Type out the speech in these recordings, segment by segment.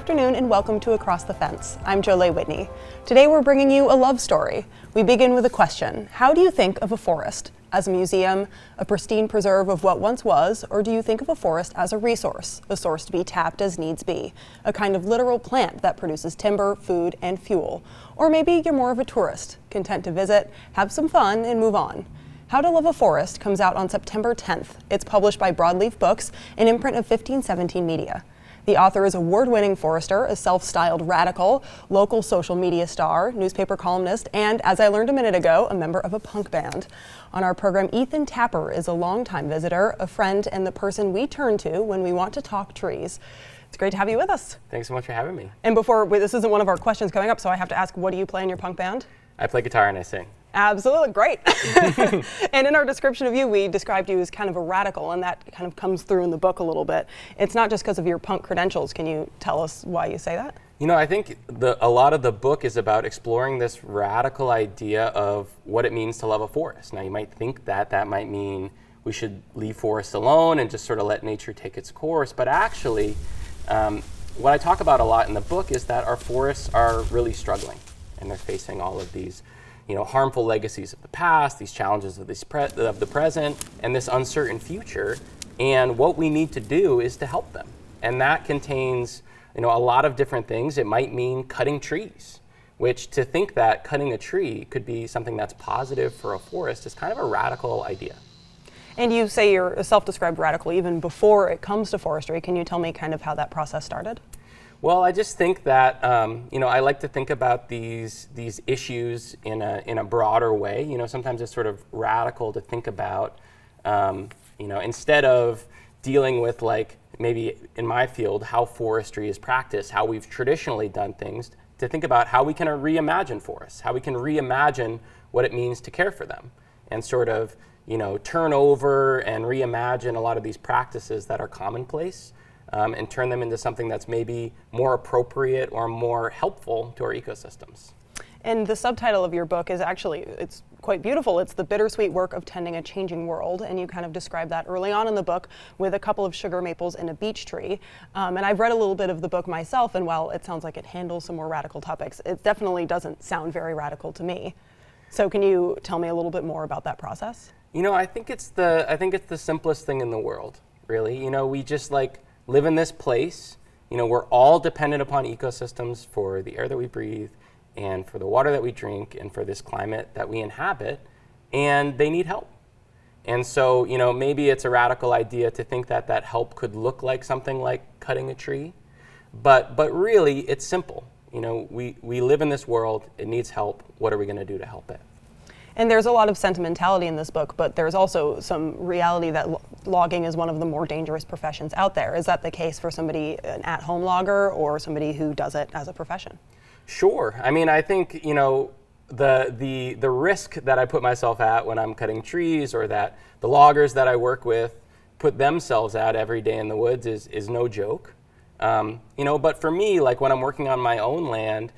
afternoon and welcome to Across the Fence. I'm Jolie Whitney. Today we're bringing you a love story. We begin with a question. How do you think of a forest? As a museum, a pristine preserve of what once was, or do you think of a forest as a resource, a source to be tapped as needs be, a kind of literal plant that produces timber, food, and fuel? Or maybe you're more of a tourist, content to visit, have some fun, and move on. How to Love a Forest comes out on September 10th. It's published by Broadleaf Books, an imprint of 1517 Media. The author is award-winning forester, a self-styled radical, local social media star, newspaper columnist, and, as I learned a minute ago, a member of a punk band. On our program, Ethan Tapper is a longtime visitor, a friend, and the person we turn to when we want to talk trees. It's great to have you with us. Thanks so much for having me. And this isn't one of our questions coming up, so I have to ask, what do you play in your punk band? I play guitar and I sing. Absolutely, great. And in our description of you, we described you as kind of a radical, and that kind of comes through in the book a little bit. It's not just because of your punk credentials. Can you tell us why you say that? You know, I think a lot of the book is about exploring this radical idea of what it means to love a forest. Now, you might think that might mean we should leave forests alone and just sort of let nature take its course. But actually, what I talk about a lot in the book is that our forests are really struggling, and they're facing all of these harmful legacies of the past, these challenges of the present, and this uncertain future. And what we need to do is to help them. And that contains, a lot of different things. It might mean cutting trees, which to think that cutting a tree could be something that's positive for a forest is kind of a radical idea. And you say you're a self-described radical even before it comes to forestry. Can you tell me kind of how that process started? Well, I just think that I like to think about these issues in a broader way. Sometimes it's sort of radical to think about, instead of dealing with, like, maybe in my field, how forestry is practiced, how we've traditionally done things, to think about how we can reimagine forests, how we can reimagine what it means to care for them, and sort of turn over and reimagine a lot of these practices that are commonplace. And turn them into something that's maybe more appropriate or more helpful to our ecosystems. And the subtitle of your book is it's quite beautiful. It's The Bittersweet Work of Tending a Changing World, and you kind of describe that early on in the book with a couple of sugar maples and a beech tree. And I've read a little bit of the book myself, and while it sounds like it handles some more radical topics, it definitely doesn't sound very radical to me. So can you tell me a little bit more about that process? I think it's the simplest thing in the world, really. We just live in this place. We're all dependent upon ecosystems for the air that we breathe and for the water that we drink and for this climate that we inhabit, and they need help. And so, maybe it's a radical idea to think that help could look like something like cutting a tree, but really it's simple. We live in this world, it needs help. What are we going to do to help it? And there's a lot of sentimentality in this book, but there's also some reality that logging is one of the more dangerous professions out there. Is that the case for somebody, an at-home logger, or somebody who does it as a profession? Sure. I mean, I think, the risk that I put myself at when I'm cutting trees, or that the loggers that I work with put themselves at every day in the woods is no joke. But for me, like when I'm working on my own land,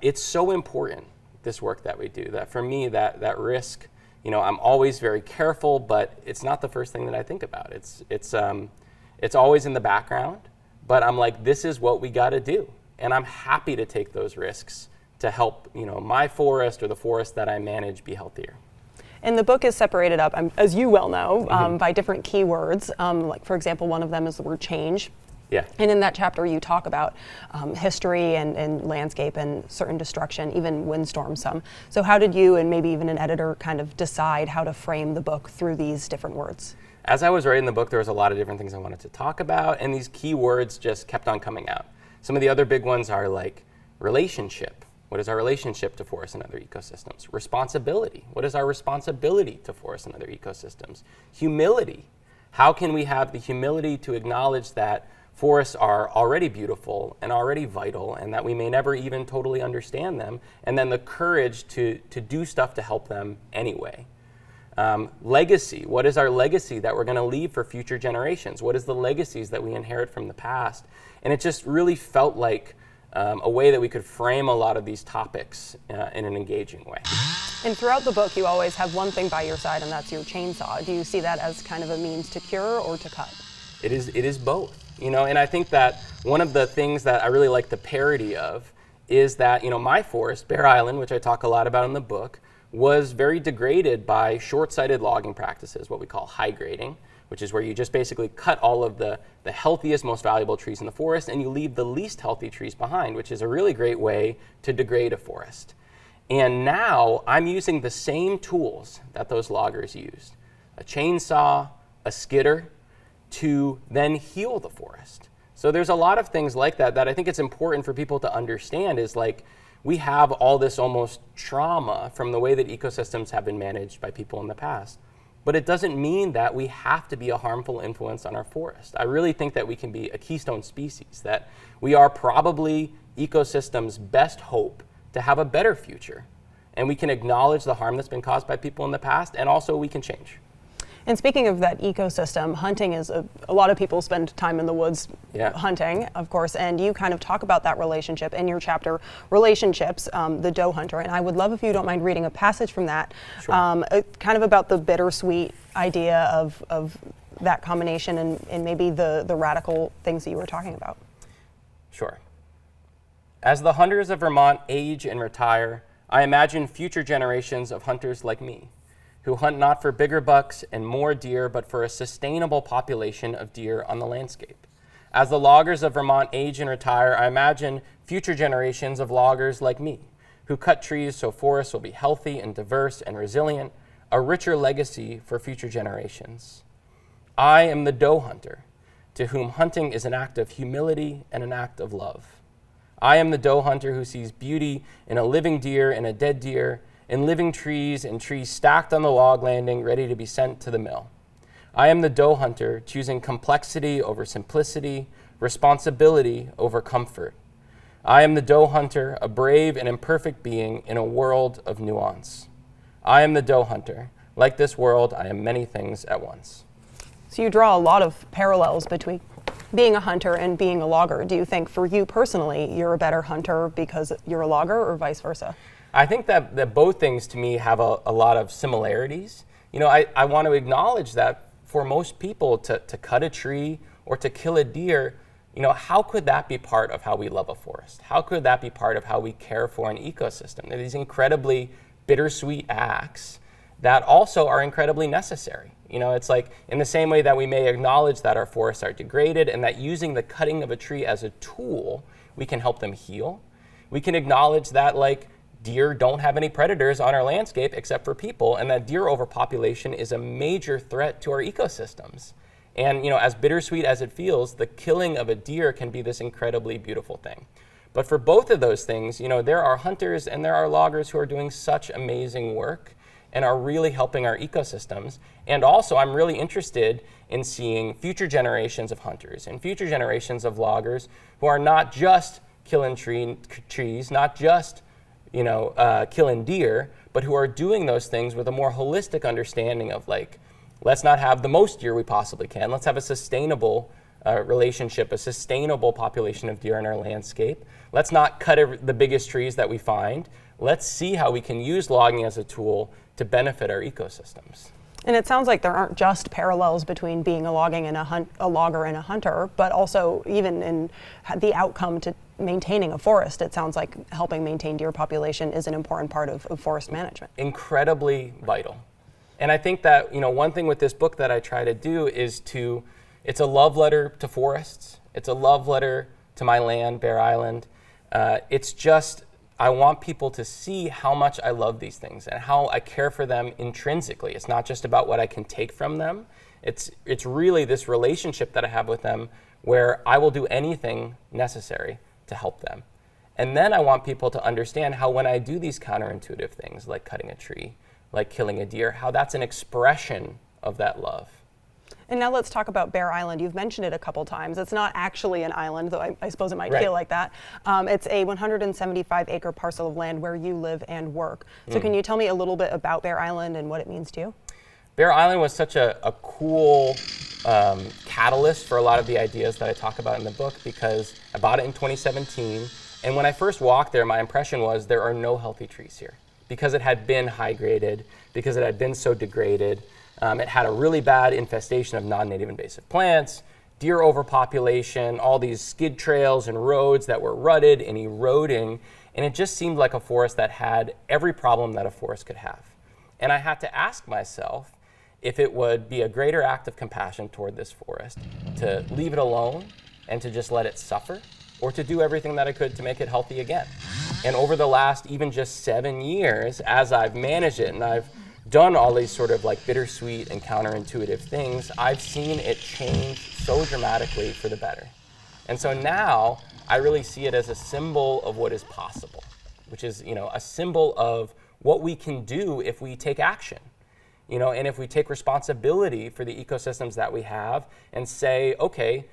it's so important, this work that we do, that for me, that risk, I'm always very careful, but it's not the first thing that I think about. It's always in the background, but I'm like, this is what we got to do. And I'm happy to take those risks to help, my forest or the forest that I manage be healthier. And the book is separated up, as you well know, by different keywords. Like, for example, one of them is the word change. Yeah. And in that chapter, you talk about history and landscape and certain destruction, even windstorms some. So how did you and maybe even an editor kind of decide how to frame the book through these different words? As I was writing the book, there was a lot of different things I wanted to talk about, and these key words just kept on coming out. Some of the other big ones are like relationship. What is our relationship to forests and other ecosystems? Responsibility. What is our responsibility to forests and other ecosystems? Humility. How can we have the humility to acknowledge that forests are already beautiful and already vital, and that we may never even totally understand them, and then the courage to do stuff to help them anyway. Legacy. What is our legacy that we're going to leave for future generations? What is the legacies that we inherit from the past? And it just really felt like a way that we could frame a lot of these topics in an engaging way. And throughout the book, you always have one thing by your side, and that's your chainsaw. Do you see that as kind of a means to cure or to cut? It is both. And I think that one of the things that I really like the parody of is that, my forest, Bear Island, which I talk a lot about in the book, was very degraded by short-sighted logging practices, what we call high grading, which is where you just basically cut all of the healthiest, most valuable trees in the forest and you leave the least healthy trees behind, which is a really great way to degrade a forest. And now I'm using the same tools that those loggers used, a chainsaw, a skidder, to then heal the forest. So there's a lot of things like that I think it's important for people to understand is like, we have all this almost trauma from the way that ecosystems have been managed by people in the past. But it doesn't mean that we have to be a harmful influence on our forest. I really think that we can be a keystone species, that we are probably ecosystems' best hope to have a better future. And we can acknowledge the harm that's been caused by people in the past, and also we can change. And speaking of that ecosystem, hunting is a lot of people spend time in the woods hunting, of course, and you kind of talk about that relationship in your chapter, Relationships, the Doe Hunter. And I would love if you don't mind reading a passage from that, Sure. Kind of about the bittersweet idea of that combination and maybe the radical things that you were talking about. Sure. As the hunters of Vermont age and retire, I imagine future generations of hunters like me, who hunt not for bigger bucks and more deer, but for a sustainable population of deer on the landscape. As the loggers of Vermont age and retire, I imagine future generations of loggers like me, who cut trees so forests will be healthy and diverse and resilient, a richer legacy for future generations. I am the doe hunter, to whom hunting is an act of humility and an act of love. I am the doe hunter who sees beauty in a living deer and a dead deer, in living trees and trees stacked on the log landing ready to be sent to the mill. I am the doe hunter choosing complexity over simplicity, responsibility over comfort. I am the doe hunter, a brave and imperfect being in a world of nuance. I am the doe hunter. Like this world, I am many things at once. So you draw a lot of parallels between being a hunter and being a logger. Do you think for you personally, you're a better hunter because you're a logger or vice versa? I think that both things to me have a lot of similarities. I want to acknowledge that for most people to cut a tree or to kill a deer, how could that be part of how we love a forest? How could that be part of how we care for an ecosystem? They're these incredibly bittersweet acts that also are incredibly necessary. It's like in the same way that we may acknowledge that our forests are degraded and that using the cutting of a tree as a tool, we can help them heal. We can acknowledge that deer don't have any predators on our landscape except for people, and that deer overpopulation is a major threat to our ecosystems. And as bittersweet as it feels, the killing of a deer can be this incredibly beautiful thing. But for both of those things, there are hunters and there are loggers who are doing such amazing work and are really helping our ecosystems. And also, I'm really interested in seeing future generations of hunters and future generations of loggers who are not just killing trees, not just killing deer, but who are doing those things with a more holistic understanding of let's not have the most deer we possibly can. Let's have a sustainable relationship, a sustainable population of deer in our landscape. Let's not cut the biggest trees that we find. Let's see how we can use logging as a tool to benefit our ecosystems. And it sounds like there aren't just parallels between being a logger and a hunter, but also even in the outcome to maintaining a forest. It sounds like helping maintain deer population is an important part of forest management. Incredibly vital. And I think that, one thing with this book that I try to do is it's a love letter to forests. It's a love letter to my land, Bear Island. I want people to see how much I love these things and how I care for them intrinsically. It's not just about what I can take from them. It's really this relationship that I have with them where I will do anything necessary to help them. And then I want people to understand how when I do these counterintuitive things, like cutting a tree, like killing a deer, how that's an expression of that love. And now let's talk about Bear Island. You've mentioned it a couple times. It's not actually an island, though I suppose it might feel like that. It's a 175-acre parcel of land where you live and work. So can you tell me a little bit about Bear Island and what it means to you? Bear Island was such a cool catalyst for a lot of the ideas that I talk about in the book because I bought it in 2017. And when I first walked there, my impression was there are no healthy trees here because it had been high graded, because it had been so degraded. It had a really bad infestation of non-native invasive plants. deer overpopulation, all these skid trails and roads that were rutted and eroding, and it just seemed like a forest that had every problem that a forest could have. And I had to ask myself if it would be a greater act of compassion toward this forest to leave it alone and to just let it suffer, or to do everything that I could to make it healthy again. And over the last even just 7 years, as I've managed it and I've done all these sort of like bittersweet and counterintuitive things, I've seen it change so dramatically for the better. And so now I really see it as a symbol of what is possible, which is, a symbol of what we can do if we take action, and if we take responsibility for the ecosystems that we have and say, okay,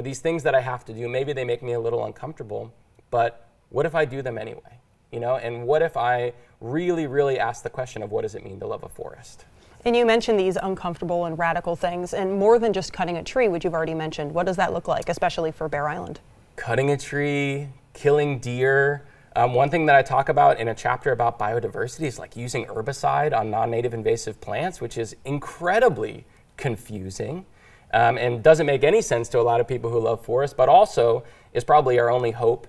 these things that I have to do, maybe they make me a little uncomfortable, but what if I do them anyway? And what if I really, really ask the question of what does it mean to love a forest? And you mentioned these uncomfortable and radical things, and more than just cutting a tree, which you've already mentioned. What does that look like, especially for Bear Island? Cutting a tree, killing deer. One thing that I talk about in a chapter about biodiversity is like using herbicide on non-native invasive plants, which is incredibly confusing and doesn't make any sense to a lot of people who love forests, but also is probably our only hope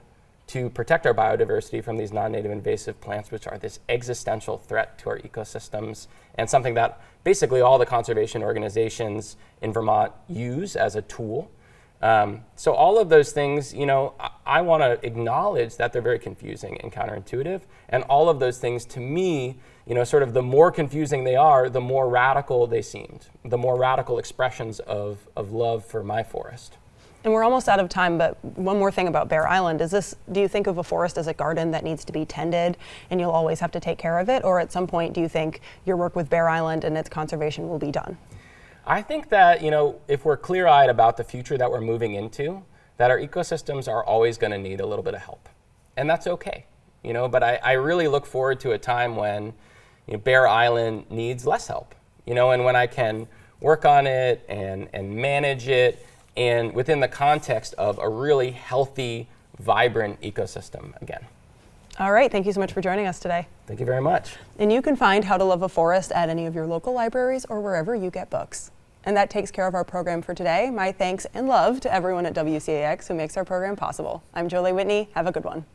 to protect our biodiversity from these non-native invasive plants, which are this existential threat to our ecosystems, and something that basically all the conservation organizations in Vermont use as a tool. So all of those things, I want to acknowledge that they're very confusing and counterintuitive, and all of those things to me, sort of the more confusing they are, the more radical they seemed, the more radical expressions of love for my forest. And we're almost out of time, but one more thing about Bear Island. Do you think of a forest as a garden that needs to be tended and you'll always have to take care of it? Or at some point, do you think your work with Bear Island and its conservation will be done? I think that, if we're clear-eyed about the future that we're moving into, that our ecosystems are always going to need a little bit of help. And that's okay, but I really look forward to a time when Bear Island needs less help, and when I can work on it and manage it, and within the context of a really healthy, vibrant ecosystem again. All right, thank you so much for joining us today. Thank you very much. And you can find How to Love a Forest at any of your local libraries or wherever you get books. And that takes care of our program for today. My thanks and love to everyone at WCAX who makes our program possible. I'm Jolie Whitney. Have a good one.